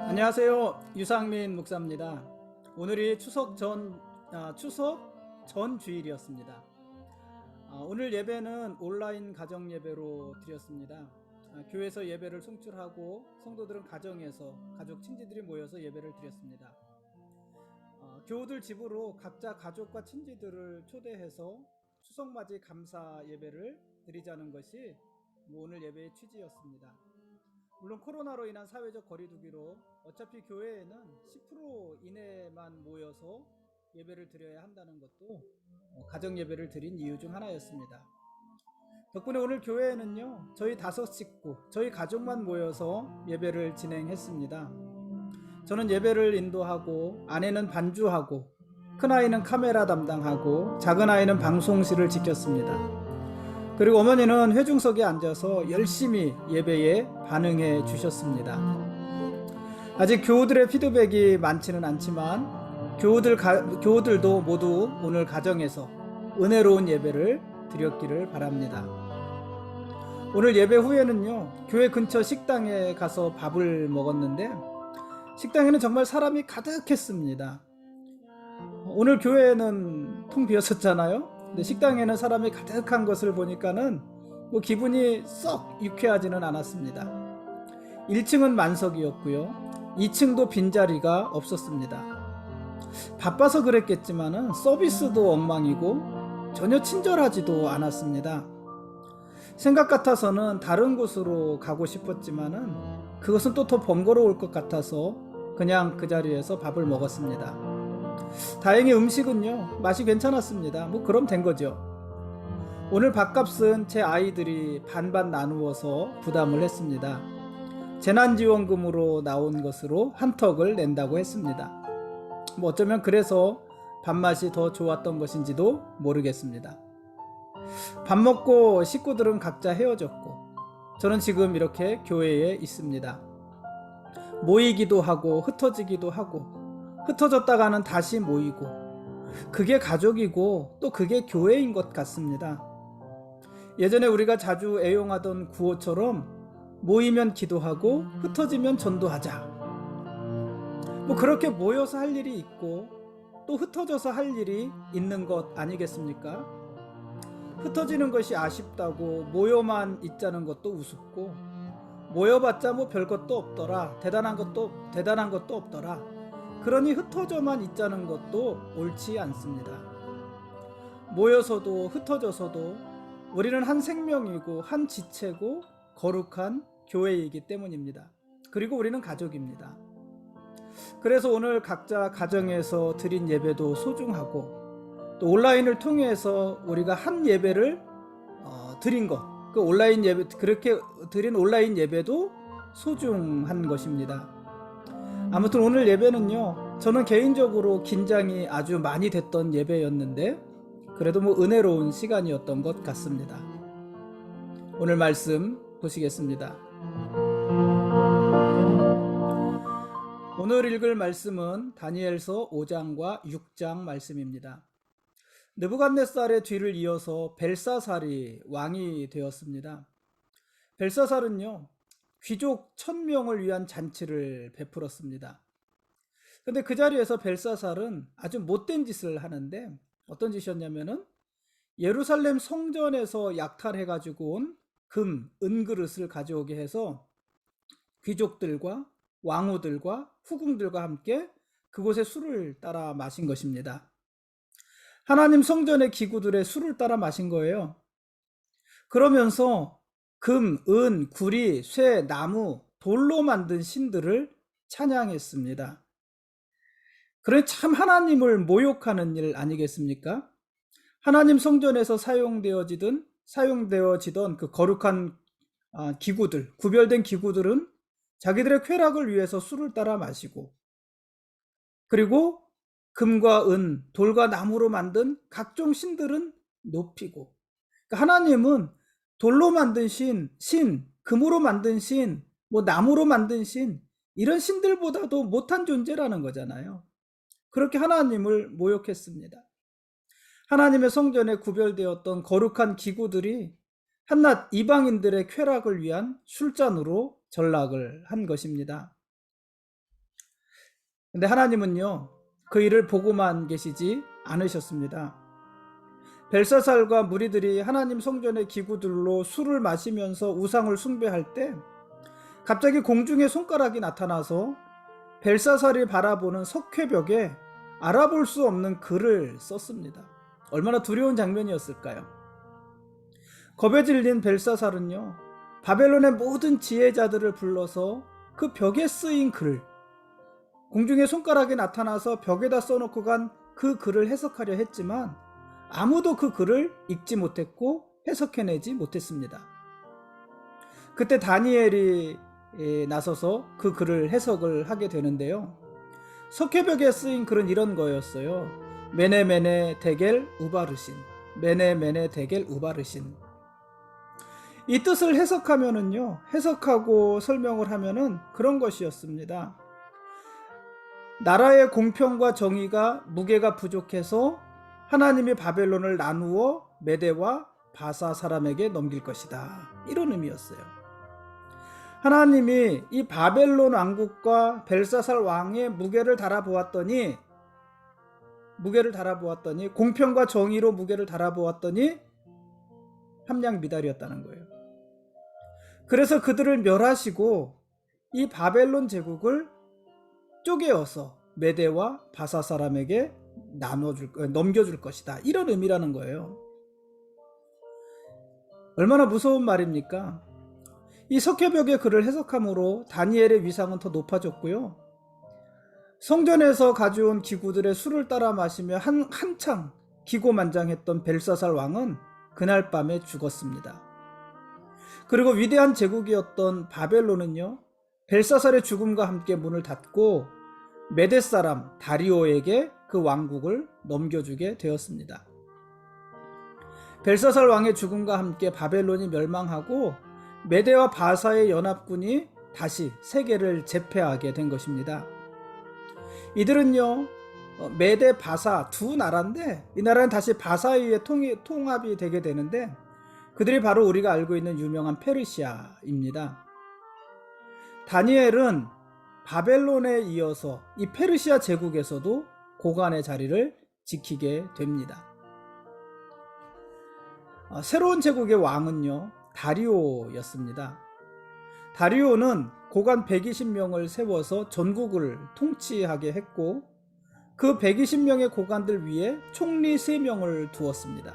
안녕하세요. 유상민 목사입니다. 오늘이 추석 전 주일이었습니다. 오늘 예배는 온라인 가정 예배로 드렸습니다. 교회에서 예배를 송출하고 성도들은 가정에서 가족 친지들이 모여서 예배를 드렸습니다. 교우들 집으로 각자 가족과 친지들을 초대해서 추석맞이 감사 예배를 드리자는 것이 오늘 예배의 취지였습니다. 물론 코로나로 인한 사회적 거리두기로 어차피 교회에는 10% 이내만 모여서 예배를 드려야 한다는 것도 가정 예배를 드린 이유 중 하나였습니다. 덕분에 오늘 교회에는요, 저희 5식구, 저희 가족만 모여서 예배를 진행했습니다. 저는 예배를 인도하고, 아내는 반주하고, 큰아이는 카메라 담당하고, 작은아이는 방송실을 지켰습니다. 그리고 어머니는 회중석에 앉아서 열심히 예배에 반응해 주셨습니다. 아직 교우들의 피드백이 많지는 않지만 교우들도 모두 오늘 가정에서 은혜로운 예배를 드렸기를 바랍니다. 오늘 예배 후에는요, 교회 근처 식당에 가서 밥을 먹었는데 식당에는 정말 사람이 가득했습니다. 오늘 교회는 텅 비었었잖아요. 근데 식당에는 사람이 가득한 것을 보니까는 기분이 썩 유쾌하지는 않았습니다. 1층은 만석이었고요. 2층도 빈자리가 없었습니다. 바빠서 그랬겠지만은 서비스도 엉망이고 전혀 친절하지도 않았습니다. 생각 같아서는 다른 곳으로 가고 싶었지만은 그것은 또 더 번거로울 것 같아서 그냥 그 자리에서 밥을 먹었습니다. 다행히 음식은요, 맛이 괜찮았습니다. 그럼 된 거죠. 오늘 밥값은 제 아이들이 반반 나누어서 부담을 했습니다. 재난지원금으로 나온 것으로 한턱을 낸다고 했습니다. 어쩌면 그래서 밥맛이 더 좋았던 것인지도 모르겠습니다. 밥 먹고 식구들은 각자 헤어졌고 저는 지금 이렇게 교회에 있습니다. 모이기도 하고 흩어지기도 하고 흩어졌다가는 다시 모이고, 그게 가족이고 또 그게 교회인 것 같습니다. 예전에 우리가 자주 애용하던 구호처럼 모이면 기도하고 흩어지면 전도하자. 그렇게 모여서 할 일이 있고 또 흩어져서 할 일이 있는 것 아니겠습니까? 흩어지는 것이 아쉽다고 모여만 있자는 것도 우습고, 모여봤자 별것도 없더라, 대단한 것도 없더라, 그러니 흩어져만 있자는 것도 옳지 않습니다. 모여서도 흩어져서도 우리는 한 생명이고 한 지체고 거룩한 교회이기 때문입니다. 그리고 우리는 가족입니다. 그래서 오늘 각자 가정에서 드린 예배도 소중하고, 또 온라인을 통해서 우리가 한 예배를 드린 것, 그 온라인 예배, 그렇게 드린 온라인 예배도 소중한 것입니다. 아무튼 오늘 예배는요, 저는 개인적으로 긴장이 아주 많이 됐던 예배였는데 그래도 은혜로운 시간이었던 것 같습니다. 오늘 말씀 보시겠습니다. 오늘 읽을 말씀은 다니엘서 5장과 6장 말씀입니다. 느부갓네살의 뒤를 이어서 벨사살이 왕이 되었습니다. 벨사살은요, 귀족 1000명을 위한 잔치를 베풀었습니다. 근데 그 자리에서 벨사살은 아주 못된 짓을 하는데, 어떤 짓이었냐면은 예루살렘 성전에서 약탈해가지고 온 금, 은그릇을 가져오게 해서 귀족들과 왕후들과 후궁들과 함께 그곳에 술을 따라 마신 것입니다. 하나님 성전의 기구들의 술을 따라 마신 거예요. 그러면서 금, 은, 구리, 쇠, 나무, 돌로 만든 신들을 찬양했습니다. 그래 참 하나님을 모욕하는 일 아니겠습니까? 하나님 성전에서 사용되어지던 그 거룩한 기구들, 구별된 기구들은 자기들의 쾌락을 위해서 술을 따라 마시고, 그리고 금과 은, 돌과 나무로 만든 각종 신들은 높이고, 하나님은 돌로 만든 신, 금으로 만든 신, 나무로 만든 신, 이런 신들보다도 못한 존재라는 거잖아요. 그렇게 하나님을 모욕했습니다. 하나님의 성전에 구별되었던 거룩한 기구들이 한낱 이방인들의 쾌락을 위한 술잔으로 전락을 한 것입니다. 근데 하나님은요, 그 일을 보고만 계시지 않으셨습니다. 벨사살과 무리들이 하나님 성전의 기구들로 술을 마시면서 우상을 숭배할 때 갑자기 공중에 손가락이 나타나서 벨사살이 바라보는 석회벽에 알아볼 수 없는 글을 썼습니다. 얼마나 두려운 장면이었을까요? 겁에 질린 벨사살은요, 바벨론의 모든 지혜자들을 불러서 그 벽에 쓰인 글, 공중에 손가락이 나타나서 벽에다 써놓고 간 그 글을 해석하려 했지만 아무도 그 글을 읽지 못했고 해석해내지 못했습니다. 그때 다니엘이 나서서 그 글을 해석을 하게 되는데요. 석회벽에 쓰인 글은 이런 거였어요. 메네 데겔 우바르신, 메네 데겔 우바르신. 이 뜻을 해석하면은요, 해석하고 설명을 하면은 그런 것이었습니다. 나라의 공평과 정의가 무게가 부족해서 하나님이 바벨론을 나누어 메대와 바사 사람에게 넘길 것이다. 이런 의미였어요. 하나님이 이 바벨론 왕국과 벨사살 왕의 무게를 달아보았더니 공평과 정의로 무게를 달아보았더니 함량 미달이었다는 거예요. 그래서 그들을 멸하시고 이 바벨론 제국을 쪼개어서 메대와 바사 사람에게 넘겨줄 것이다. 이런 의미라는 거예요. 얼마나 무서운 말입니까? 이 석회벽의 글을 해석함으로 다니엘의 위상은 더 높아졌고요. 성전에서 가져온 기구들의 술을 따라 마시며 한창 기고만장했던 벨사살 왕은 그날 밤에 죽었습니다. 그리고 위대한 제국이었던 바벨론은요, 벨사살의 죽음과 함께 문을 닫고 메대 사람 다리오에게 그 왕국을 넘겨주게 되었습니다. 벨사살 왕의 죽음과 함께 바벨론이 멸망하고 메대와 바사의 연합군이 다시 세계를 제패하게 된 것입니다. 이들은요, 메대 바사 두 나라인데 이 나라는 다시 바사에 의해 통합이 되게 되는데 그들이 바로 우리가 알고 있는 유명한 페르시아입니다. 다니엘은 바벨론에 이어서 이 페르시아 제국에서도 고관의 자리를 지키게 됩니다. 새로운 제국의 왕은요, 다리오였습니다. 다리오는 고관 120명을 세워서 전국을 통치하게 했고 그 120명의 고관들 위에 총리 3명을 두었습니다.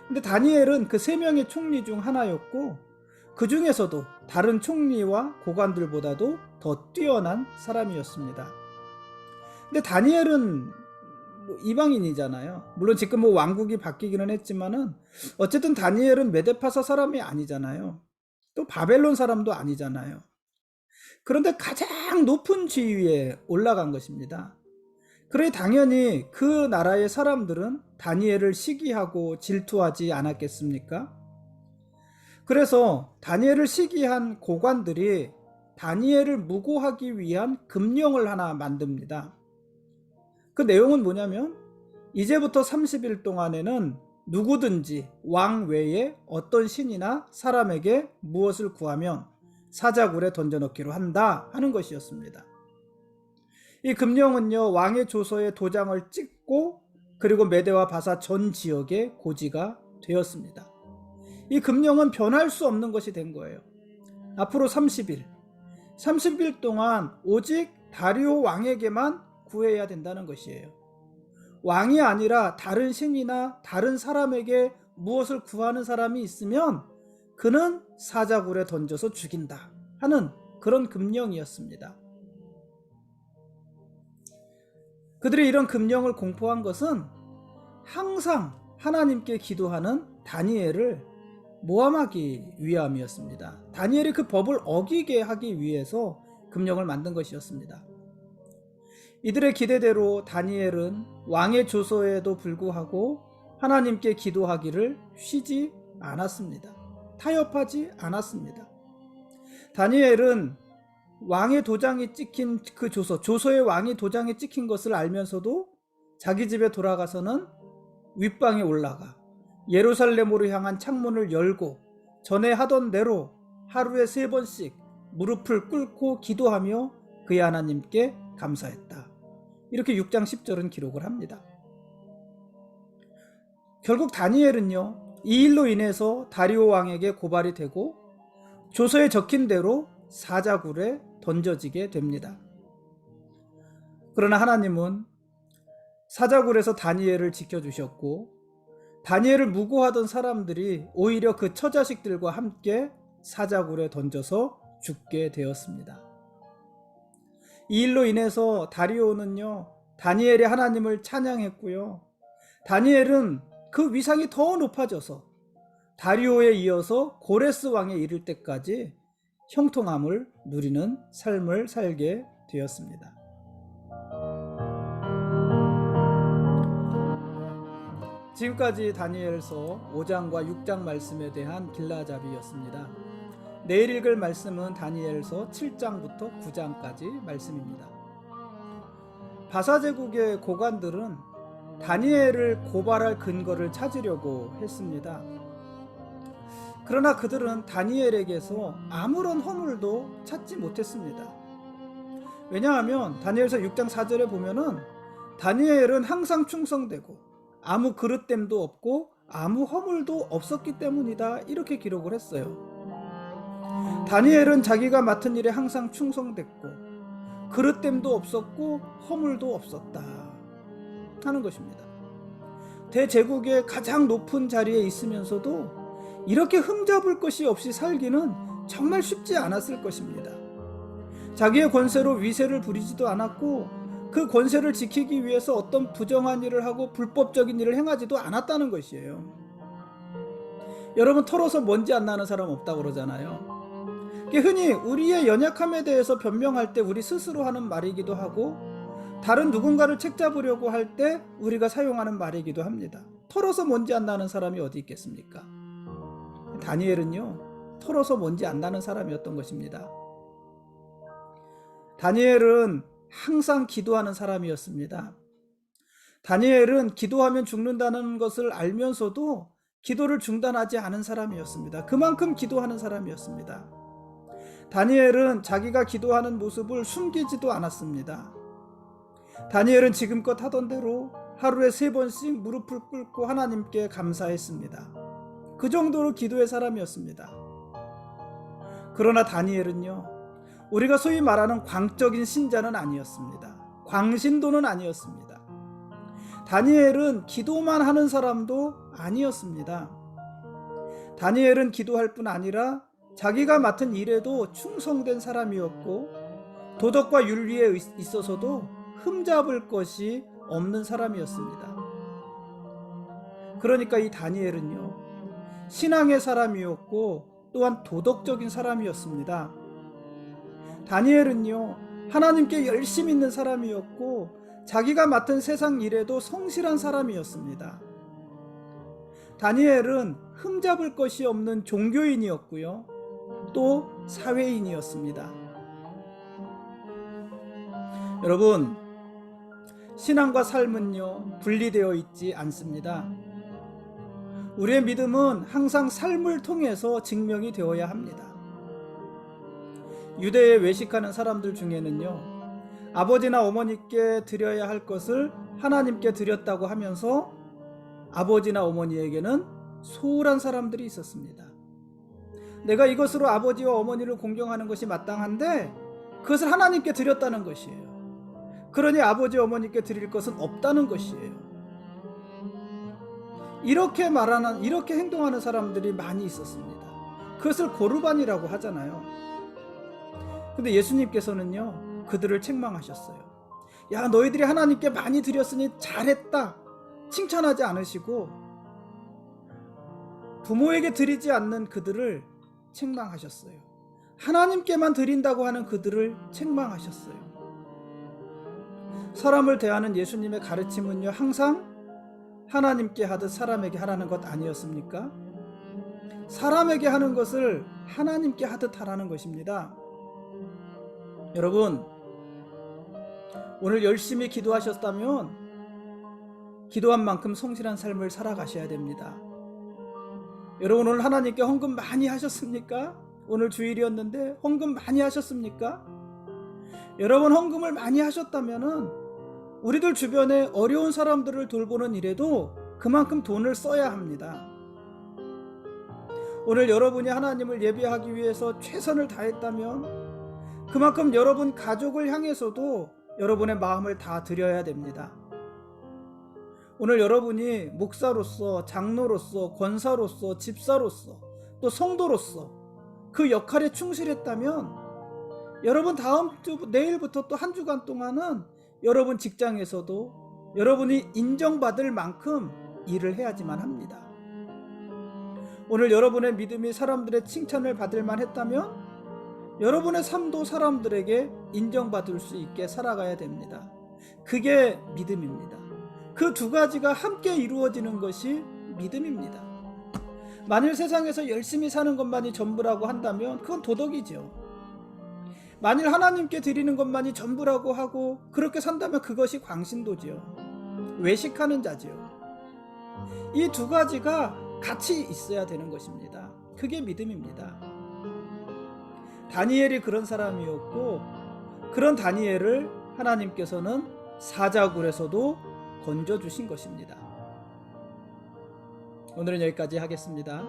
근데 다니엘은 그 3명의 총리 중 하나였고 그 중에서도 다른 총리와 고관들보다도 더 뛰어난 사람이었습니다. 근데 다니엘은 이방인이잖아요. 물론 지금 왕국이 바뀌기는 했지만은 어쨌든 다니엘은 메데파사 사람이 아니잖아요. 또 바벨론 사람도 아니잖아요. 그런데 가장 높은 지위에 올라간 것입니다. 그러니 당연히 그 나라의 사람들은 다니엘을 시기하고 질투하지 않았겠습니까? 그래서 다니엘을 시기한 고관들이 다니엘을 무고하기 위한 금령을 하나 만듭니다. 그 내용은 뭐냐면 이제부터 30일 동안에는 누구든지 왕 외에 어떤 신이나 사람에게 무엇을 구하면 사자굴에 던져넣기로 한다 하는 것이었습니다. 이 금령은요, 왕의 조서에 도장을 찍고 그리고 메대와 바사 전 지역에 고지가 되었습니다. 이 금령은 변할 수 없는 것이 된 거예요. 앞으로 30일 동안 오직 다리오 왕에게만 구해야 된다는 것이에요. 왕이 아니라 다른 신이나 다른 사람에게 무엇을 구하는 사람이 있으면 그는 사자굴에 던져서 죽인다 하는 그런 금령이었습니다. 그들이 이런 금령을 공포한 것은 항상 하나님께 기도하는 다니엘을 모함하기 위함이었습니다. 다니엘이 그 법을 어기게 하기 위해서 금령을 만든 것이었습니다. 이들의 기대대로 다니엘은 왕의 조서에도 불구하고 하나님께 기도하기를 쉬지 않았습니다. 타협하지 않았습니다. 다니엘은 왕의 도장이 찍힌 그 조서에 왕의 도장이 찍힌 것을 알면서도 자기 집에 돌아가서는 윗방에 올라가 예루살렘으로 향한 창문을 열고 전에 하던 대로 하루에 3번씩 무릎을 꿇고 기도하며 그의 하나님께 감사했다. 이렇게 6장 10절은 기록을 합니다. 결국 다니엘은요, 이 일로 인해서 다리오 왕에게 고발이 되고 조서에 적힌 대로 사자굴에 던져지게 됩니다. 그러나 하나님은 사자굴에서 다니엘을 지켜주셨고 다니엘을 무고하던 사람들이 오히려 그 처자식들과 함께 사자굴에 던져서 죽게 되었습니다. 이 일로 인해서 다리오는요, 다니엘이 하나님을 찬양했고요, 다니엘은 그 위상이 더 높아져서 다리오에 이어서 고레스 왕에 이를 때까지 형통함을 누리는 삶을 살게 되었습니다. 지금까지 다니엘서 5장과 6장 말씀에 대한 길라잡이였습니다. 내일 읽을 말씀은 다니엘서 7장부터 9장까지 말씀입니다. 바사제국의 고관들은 다니엘을 고발할 근거를 찾으려고 했습니다. 그러나 그들은 다니엘에게서 아무런 허물도 찾지 못했습니다. 왜냐하면 다니엘서 6장 4절에 보면은 다니엘은 항상 충성되고 아무 그릇됨도 없고 아무 허물도 없었기 때문이다, 이렇게 기록을 했어요. 다니엘은 자기가 맡은 일에 항상 충성됐고 그릇됨도 없었고 허물도 없었다 하는 것입니다. 대제국의 가장 높은 자리에 있으면서도 이렇게 흠잡을 것이 없이 살기는 정말 쉽지 않았을 것입니다. 자기의 권세로 위세를 부리지도 않았고 그 권세를 지키기 위해서 어떤 부정한 일을 하고 불법적인 일을 행하지도 않았다는 것이에요. 여러분, 털어서 먼지 안 나는 사람 없다고 그러잖아요. 흔히 우리의 연약함에 대해서 변명할 때 우리 스스로 하는 말이기도 하고 다른 누군가를 책잡으려고 할 때 우리가 사용하는 말이기도 합니다. 털어서 먼지 안 나는 사람이 어디 있겠습니까? 다니엘은요, 털어서 먼지 안 나는 사람이었던 것입니다. 다니엘은 항상 기도하는 사람이었습니다. 다니엘은 기도하면 죽는다는 것을 알면서도 기도를 중단하지 않은 사람이었습니다. 그만큼 기도하는 사람이었습니다. 다니엘은 자기가 기도하는 모습을 숨기지도 않았습니다. 다니엘은 지금껏 하던 대로 하루에 3번씩 무릎을 꿇고 하나님께 감사했습니다. 그 정도로 기도의 사람이었습니다. 그러나 다니엘은요, 우리가 소위 말하는 광적인 신자는 아니었습니다. 광신도는 아니었습니다. 다니엘은 기도만 하는 사람도 아니었습니다. 다니엘은 기도할 뿐 아니라 자기가 맡은 일에도 충성된 사람이었고 도덕과 윤리에 있어서도 흠잡을 것이 없는 사람이었습니다. 그러니까 이 다니엘은요, 신앙의 사람이었고 또한 도덕적인 사람이었습니다. 다니엘은요, 하나님께 열심히 있는 사람이었고 자기가 맡은 세상 일에도 성실한 사람이었습니다. 다니엘은 흠잡을 것이 없는 종교인이었고요, 또 사회인이었습니다. 여러분, 신앙과 삶은요, 분리되어 있지 않습니다. 우리의 믿음은 항상 삶을 통해서 증명이 되어야 합니다. 유대에 외식하는 사람들 중에는요, 아버지나 어머니께 드려야 할 것을 하나님께 드렸다고 하면서 아버지나 어머니에게는 소홀한 사람들이 있었습니다. 내가 이것으로 아버지와 어머니를 공경하는 것이 마땅한데 그것을 하나님께 드렸다는 것이에요. 그러니 아버지 어머니께 드릴 것은 없다는 것이에요. 이렇게 행동하는 사람들이 많이 있었습니다. 그것을 고르반이라고 하잖아요. 근데 예수님께서는요, 그들을 책망하셨어요. 야, 너희들이 하나님께 많이 드렸으니 잘했다, 칭찬하지 않으시고 부모에게 드리지 않는 그들을 책망하셨어요. 하나님께만 드린다고 하는 그들을 책망하셨어요. 사람을 대하는 예수님의 가르침은요, 항상 하나님께 하듯 사람에게 하라는 것 아니었습니까? 사람에게 하는 것을 하나님께 하듯 하라는 것입니다. 여러분, 오늘 열심히 기도하셨다면 기도한 만큼 성실한 삶을 살아가셔야 됩니다. 여러분 오늘 하나님께 헌금 많이 하셨습니까? 오늘 주일이었는데 헌금 많이 하셨습니까? 여러분 헌금을 많이 하셨다면은 우리들 주변에 어려운 사람들을 돌보는 일에도 그만큼 돈을 써야 합니다. 오늘 여러분이 하나님을 예배하기 위해서 최선을 다했다면 그만큼 여러분 가족을 향해서도 여러분의 마음을 다 드려야 됩니다. 오늘 여러분이 목사로서, 장로로서, 권사로서, 집사로서, 또 성도로서 그 역할에 충실했다면 여러분 내일부터 또 한 주간 동안은 여러분 직장에서도 여러분이 인정받을 만큼 일을 해야지만 합니다. 오늘 여러분의 믿음이 사람들의 칭찬을 받을 만했다면 여러분의 삶도 사람들에게 인정받을 수 있게 살아가야 됩니다. 그게 믿음입니다. 그 두 가지가 함께 이루어지는 것이 믿음입니다. 만일 세상에서 열심히 사는 것만이 전부라고 한다면 그건 도덕이죠. 만일 하나님께 드리는 것만이 전부라고 하고 그렇게 산다면 그것이 광신도지요. 외식하는 자지요. 이 두 가지가 같이 있어야 되는 것입니다. 그게 믿음입니다. 다니엘이 그런 사람이었고 그런 다니엘을 하나님께서는 사자굴에서도 건져주신 것입니다. 오늘은 여기까지 하겠습니다.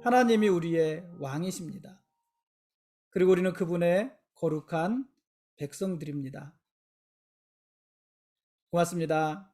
하나님이 우리의 왕이십니다. 그리고 우리는 그분의 거룩한 백성들입니다. 고맙습니다.